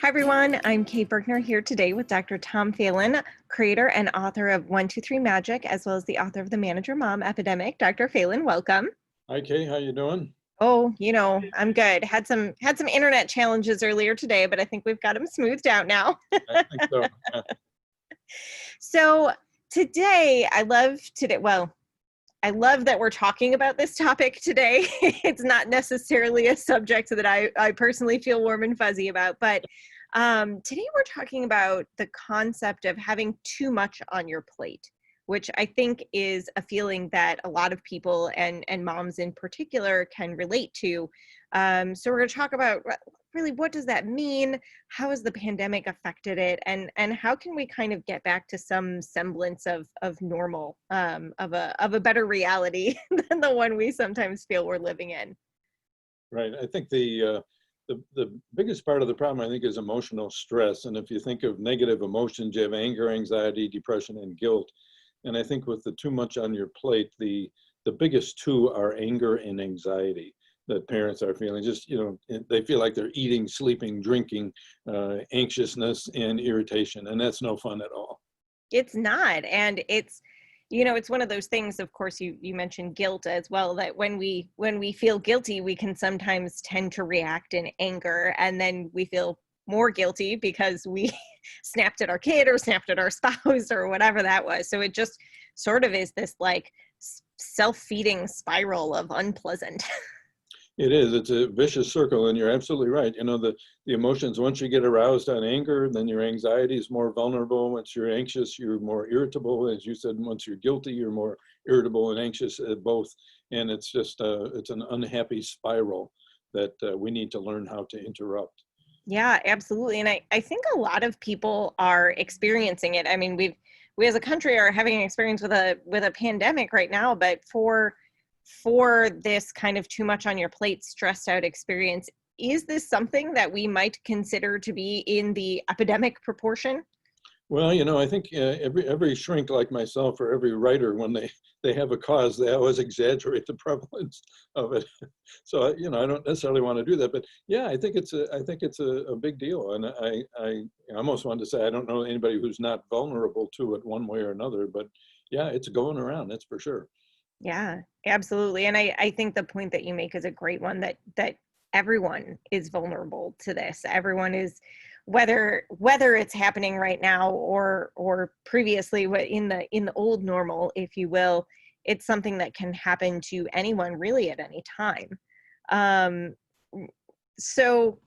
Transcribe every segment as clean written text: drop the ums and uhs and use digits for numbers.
Hi, everyone. I'm Kate Bergner here today with Dr. Tom Phelan, creator and author of 123 Magic, as well as the author of The Manager Mom Epidemic. Dr. Phelan, welcome. Hi, Kay. How you doing? Oh, I'm good. Had some internet challenges earlier today, but I think we've got them smoothed out now. I think so. So today, I love that we're talking about this topic today. It's not necessarily a subject that I personally feel warm and fuzzy about, but today we're talking about the concept of having too much on your plate, which I think is a feeling that a lot of people and moms in particular can relate to. So we're going to talk about really what does that mean? How has the pandemic affected it? And how can we kind of get back to some semblance of normal, of a better reality than the one we sometimes feel we're living in? Right. I think the biggest part of the problem, I think, is emotional stress. And if you think of negative emotions, you have anger, anxiety, depression, and guilt. And I think with the too much on your plate, the biggest two are anger and anxiety that parents are feeling. Just, they feel like they're eating, sleeping, drinking, anxiousness and irritation. And that's no fun at all. It's not. And it's one of those things, of course, you mentioned guilt as well, that when we feel guilty, we can sometimes tend to react in anger, and then we feel more guilty because we snapped at our kid or snapped at our spouse or whatever that was. So it just sort of is this like self-feeding spiral of unpleasant. It is. It's a vicious circle, and you're absolutely right. The emotions, once you get aroused on anger, then your anxiety is more vulnerable. Once you're anxious, you're more irritable. As you said, once you're guilty, you're more irritable and anxious at both. And it's just, it's an unhappy spiral that we need to learn how to interrupt. Yeah, absolutely. And I think a lot of people are experiencing it. I mean, we as a country are having an experience with a pandemic right now, but for this kind of too much on your plate, stressed out experience, is this something that we might consider to be in the epidemic proportion? Well, I think every shrink like myself or every writer, when they have a cause, they always exaggerate the prevalence of it. So, I don't necessarily want to do that, but yeah, I think it's a big deal. And I almost wanted to say, I don't know anybody who's not vulnerable to it one way or another, but yeah, it's going around, that's for sure. Yeah, absolutely. And I think the point that you make is a great one, that everyone is vulnerable to this. Everyone is, whether it's happening right now or previously in the old normal, if you will, it's something that can happen to anyone really at any time. Um, so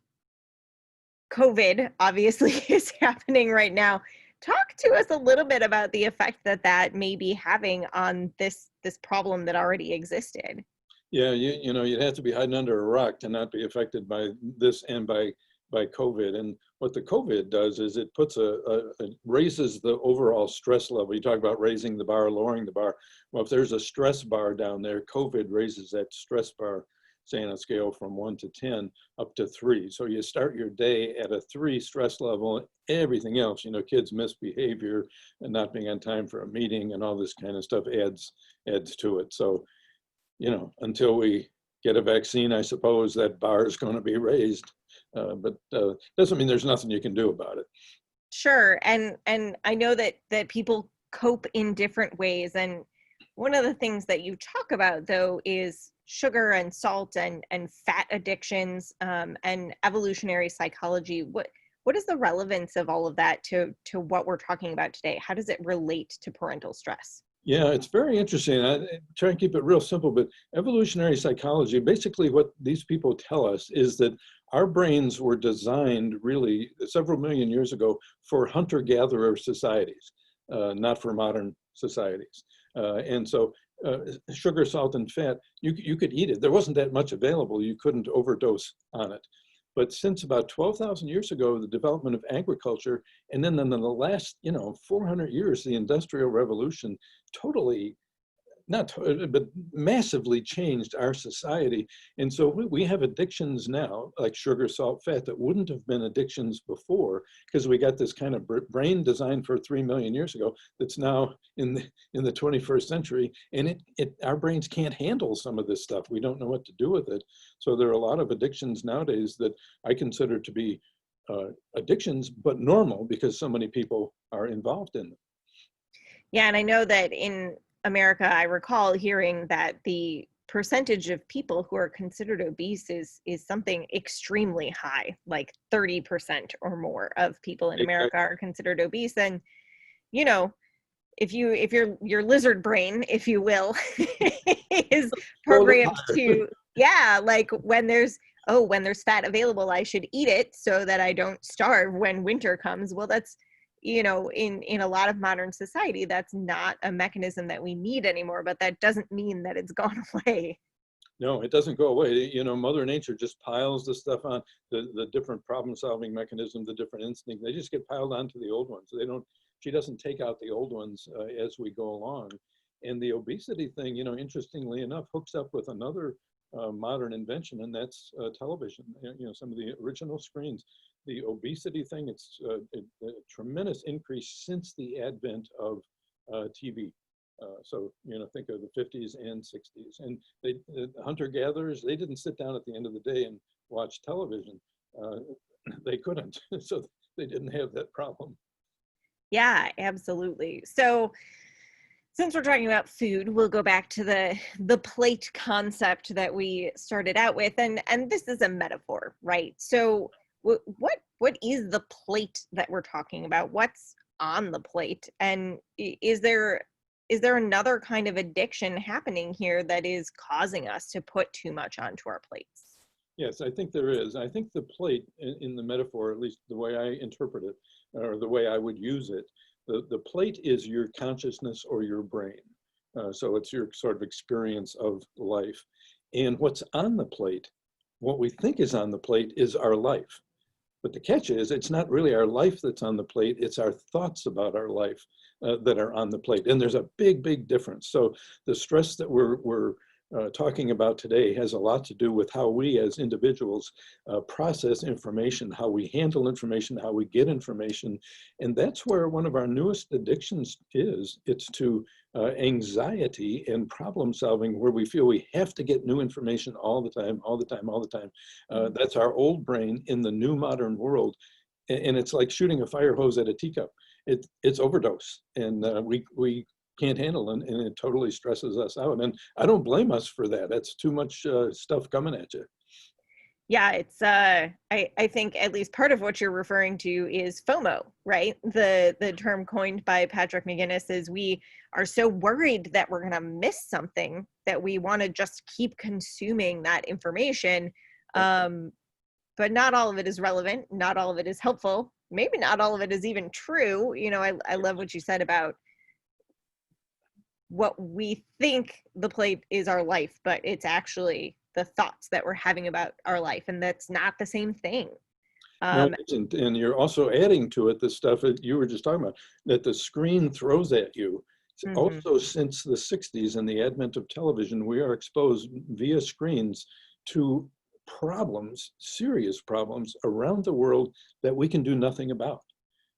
COVID obviously is happening right now. Talk to us a little bit about the effect that may be having on this problem that already existed. Yeah, you'd have to be hiding under a rock to not be affected by this and by COVID. And what the COVID does is it puts it raises the overall stress level. You talk about raising the bar, lowering the bar. Well, if there's a stress bar down there, COVID raises that stress bar, say on a scale from 1 to 10 up to 3. So you start your day at a 3 stress level. Everything else, kids' misbehavior and not being on time for a meeting and all this kind of stuff adds to it. So, until we get a vaccine, I suppose that bar is going to be raised, but doesn't mean there's nothing you can do about it. Sure, and I know that people cope in different ways, and one of the things that you talk about though is sugar and salt and fat addictions, and evolutionary psychology. What is the relevance of all of that to what we're talking about today? How does it relate to parental stress? Yeah, it's very interesting. I try and keep it real simple, but evolutionary psychology, basically what these people tell us is that our brains were designed really several million years ago for hunter-gatherer societies, not for modern societies. And so sugar, salt, and fat, you could eat it. There wasn't that much available. You couldn't overdose on it. But since about 12,000 years ago, the development of agriculture, and then in the last, 400 years, the Industrial Revolution totally, but massively changed our society. And so we have addictions now, like sugar, salt, fat, that wouldn't have been addictions before, because we got this kind of brain designed for 3 million years ago that's now in the 21st century. And our brains can't handle some of this stuff. We don't know what to do with it. So there are a lot of addictions nowadays that I consider to be addictions, but normal because so many people are involved in them. Yeah, and I know that in America, I recall hearing that the percentage of people who are considered obese is something extremely high, like 30% or more of people in America Exactly. are considered obese. And you know, if your lizard brain, if you will, is Go a little programmed higher. to, yeah, like when there's fat available, I should eat it so that I don't starve when winter comes. Well, that's, in a lot of modern society, that's not a mechanism that we need anymore, but that doesn't mean that it's gone away. No, it doesn't go away. You know, Mother Nature just piles the stuff on, the different problem-solving mechanisms, the different instincts. They just get piled onto the old ones. They don't. She doesn't take out the old ones as we go along. And the obesity thing, interestingly enough, hooks up with another modern invention, and that's television. Some of the original screens. The obesity thing, it's a tremendous increase since the advent of TV. So, think of the 50s and 60s. And the hunter-gatherers, they didn't sit down at the end of the day and watch television. Uh, they couldn't, so they didn't have that problem. Yeah, absolutely. So since we're talking about food, we'll go back to the plate concept that we started out with, and this is a metaphor, right? So what is the plate that we're talking about? What's on the plate? And is there another kind of addiction happening here that is causing us to put too much onto our plates? Yes, I think there is. I think the plate in the metaphor, at least the way I interpret it, or the way I would use it, the plate is your consciousness or your brain. So it's your sort of experience of life. And what's on the plate, what we think is on the plate is our life. But the catch is, it's not really our life that's on the plate, it's our thoughts about our life that are on the plate. And there's a big, big difference. So the stress that we're talking about today has a lot to do with how we as individuals process information, how we handle information, how we get information. And that's where one of our newest addictions is. It's to anxiety and problem solving, where we feel we have to get new information all the time, all the time, all the time. That's our old brain in the new modern world. And it's like shooting a fire hose at a teacup. It's overdose, and we can't handle it, and it totally stresses us out. And I don't blame us for that. That's too much stuff coming at you. Yeah, it's I think at least part of what you're referring to is FOMO, right? The term coined by Patrick McGinnis is we are so worried that we're gonna miss something that we want to just keep consuming that information. Um, but not all of it is relevant, not all of it is helpful, maybe not all of it is even true. I love what you said about what we think the plate is our life, but it's actually the thoughts that we're having about our life, and that's not the same thing. No, um, it isn't. And you're also adding to it the stuff that you were just talking about, that the screen throws at you. mhm. Also, since the 60s and the advent of television, we are exposed via screens to problems, serious problems around the world that we can do nothing about.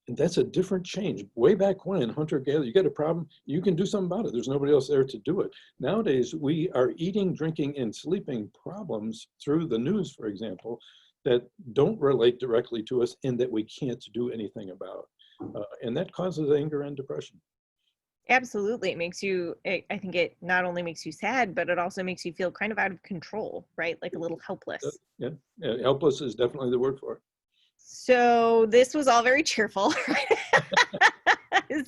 And that's a different change. Way back when, hunter-gatherer, you get a problem, you can do something about it. There's nobody else there to do it. Nowadays, we are eating, drinking, and sleeping problems through the news, for example, that don't relate directly to us and that we can't do anything about. And that causes anger and depression. Absolutely, it makes you, I think it not only makes you sad, but it also makes you feel kind of out of control, right? Like a little helpless. Yeah, helpless is definitely the word for it. So this was all very cheerful.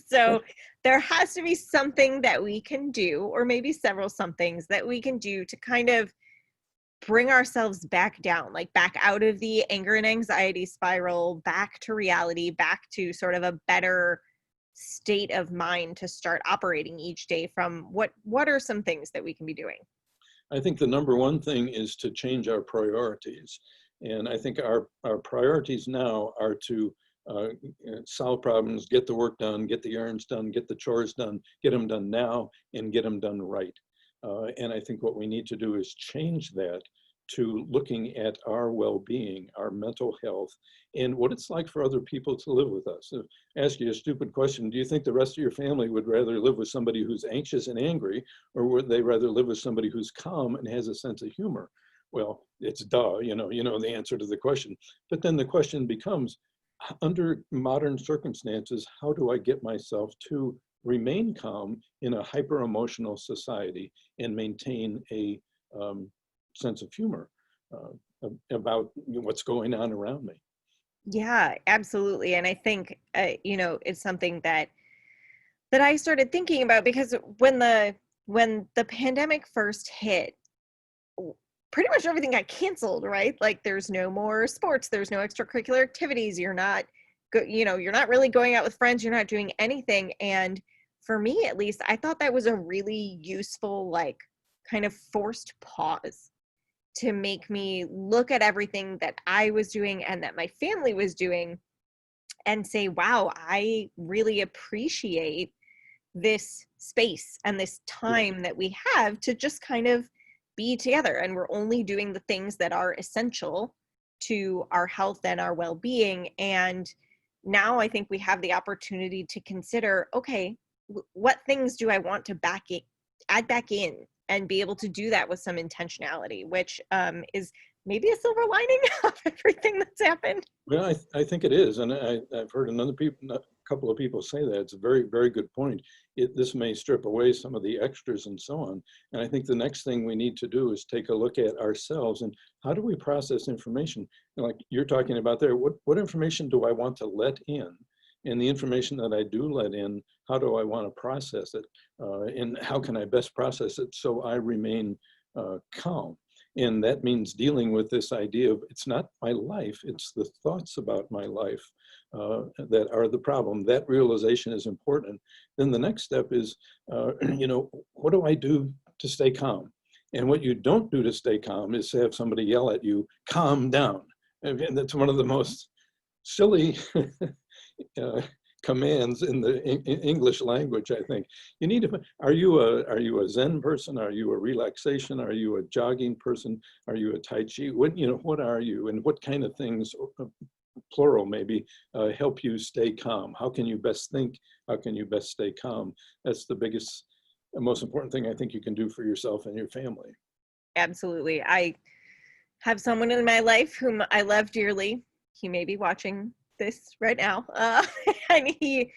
So there has to be something that we can do, or maybe several somethings that we can do to kind of bring ourselves back down, like back out of the anger and anxiety spiral, back to reality, back to sort of a better state of mind to start operating each day from. What are some things that we can be doing? I think the number one thing is to change our priorities. And I think our priorities now are to solve problems, get the work done, get the errands done, get the chores done, get them done now, and get them done right. And I think what we need to do is change that to looking at our well-being, our mental health, and what it's like for other people to live with us. So ask you a stupid question: do you think the rest of your family would rather live with somebody who's anxious and angry, or would they rather live with somebody who's calm and has a sense of humor? Well, it's duh, you know the answer to the question. But then the question becomes, under modern circumstances, how do I get myself to remain calm in a hyper emotional society and maintain a sense of humor about what's going on around me? Yeah, absolutely. And I think, it's something that I started thinking about, because when the pandemic first hit, pretty much everything got canceled, right? Like, there's no more sports, there's no extracurricular activities. You're not really going out with friends, you're not doing anything. And for me, at least, I thought that was a really useful, like, kind of forced pause to make me look at everything that I was doing and that my family was doing and say, wow, I really appreciate this space and this Yeah. time that we have to just kind of be together. And we're only doing the things that are essential to our health and our well-being. And now I think we have the opportunity to consider, okay, what things do I want to add back in, and be able to do that with some intentionality, which is maybe a silver lining of everything that's happened. Well, I think it is, and I've heard a couple of people say that. It's a very, very good point. This may strip away some of the extras and so on. And I think the next thing we need to do is take a look at ourselves and how do we process information? Like you're talking about there, what information do I want to let in? And the information that I do let in, how do I want to process it? And how can I best process it so I remain calm? And that means dealing with this idea of it's not my life, it's the thoughts about my life that are the problem. That realization is important. Then the next step is, what do I do to stay calm? And what you don't do to stay calm is to have somebody yell at you, calm down. And that's one of the most silly commands in the English language, I think. You need to, are you a Zen person? Are you a relaxation? Are you a jogging person? Are you a Tai Chi? What are you? And what kind of things, plural maybe, help you stay calm? How can you best think? How can you best stay calm? That's the biggest and most important thing I think you can do for yourself and your family. Absolutely. I have someone in my life whom I love dearly. He may be watching this right now. And he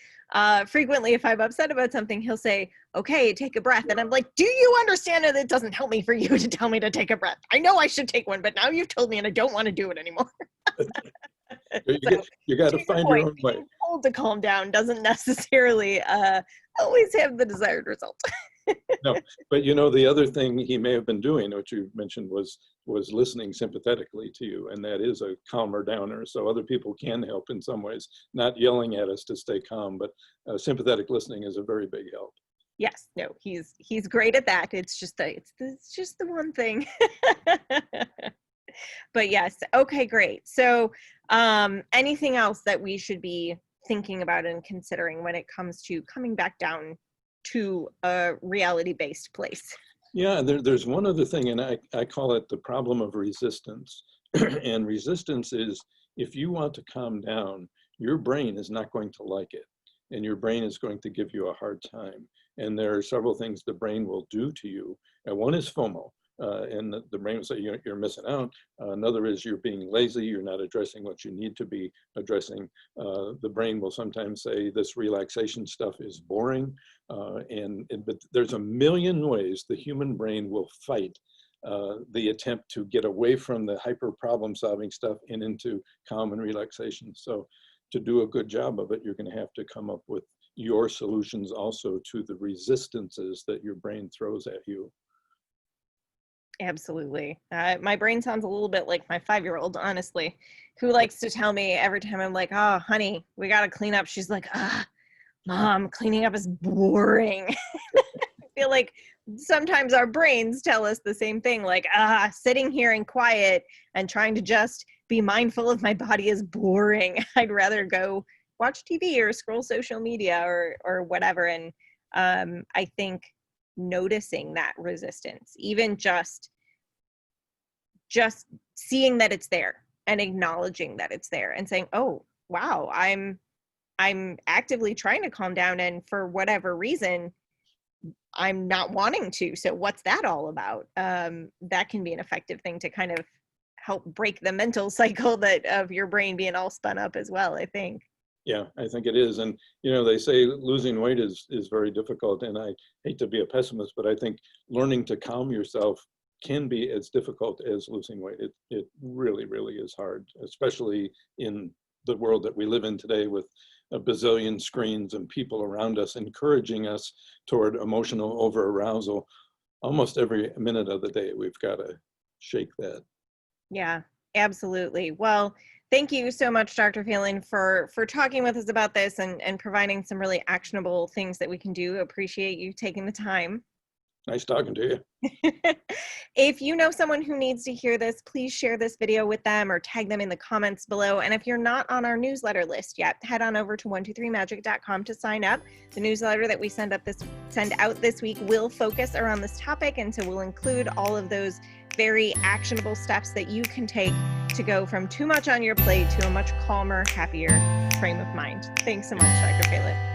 frequently, if I'm upset about something, he'll say, okay, take a breath. And I'm like, do you understand that it doesn't help me for you to tell me to take a breath? I know I should take one, but now you've told me and I don't want to do it anymore. So, You got to to your find your point, own way. being told to calm down doesn't necessarily always have the desired result. No, but the other thing he may have been doing, which you mentioned, was listening sympathetically to you, and that is a calmer downer. So other people can help in some ways, not yelling at us to stay calm, but sympathetic listening is a very big help. Yes, no, he's great at that. It's just the one thing. But yes, okay, great. So, anything else that we should be thinking about and considering when it comes to coming back down to a reality-based place? Yeah, there's one other thing, and I call it the problem of resistance. And resistance is if you want to calm down, your brain is not going to like it, and your brain is going to give you a hard time. And there are several things the brain will do to you. And one is FOMO. And the brain will say you're missing out. Another is you're being lazy, you're not addressing what you need to be addressing. The brain will sometimes say this relaxation stuff is boring. But there's a million ways the human brain will fight the attempt to get away from the hyper problem solving stuff and into calm and relaxation. So to do a good job of it, you're going to have to come up with your solutions also to the resistances that your brain throws at you. Absolutely. My brain sounds a little bit like my 5-year-old, honestly, who likes to tell me every time I'm like, oh, honey, we got to clean up. She's like, Mom, cleaning up is boring. I feel like sometimes our brains tell us the same thing, like, sitting here in quiet and trying to just be mindful of my body is boring. I'd rather go watch TV or scroll social media or whatever. And I think noticing that resistance, even just seeing that it's there and acknowledging that it's there and saying, oh, wow, I'm actively trying to calm down, and for whatever reason I'm not wanting to. So what's that all about? That can be an effective thing to kind of help break the mental cycle that of your brain being all spun up as well, I think. Yeah, I think it is. And, they say losing weight is very difficult. And I hate to be a pessimist, but I think learning to calm yourself can be as difficult as losing weight. It really, really is hard, especially in the world that we live in today with a bazillion screens and people around us encouraging us toward emotional over arousal almost every minute of the day. We've got to shake that. Yeah, absolutely. Well, thank you so much, Dr. Phelan, for talking with us about this and providing some really actionable things that we can do. Appreciate you taking the time. Nice talking to you. If you know someone who needs to hear this, please share this video with them or tag them in the comments below. And if you're not on our newsletter list yet, head on over to 123magic.com to sign up. The newsletter that we send out this week will focus around this topic, and so we'll include all of those very actionable steps that you can take to go from too much on your plate to a much calmer, happier frame of mind. Thanks so much, Dr. Phelan.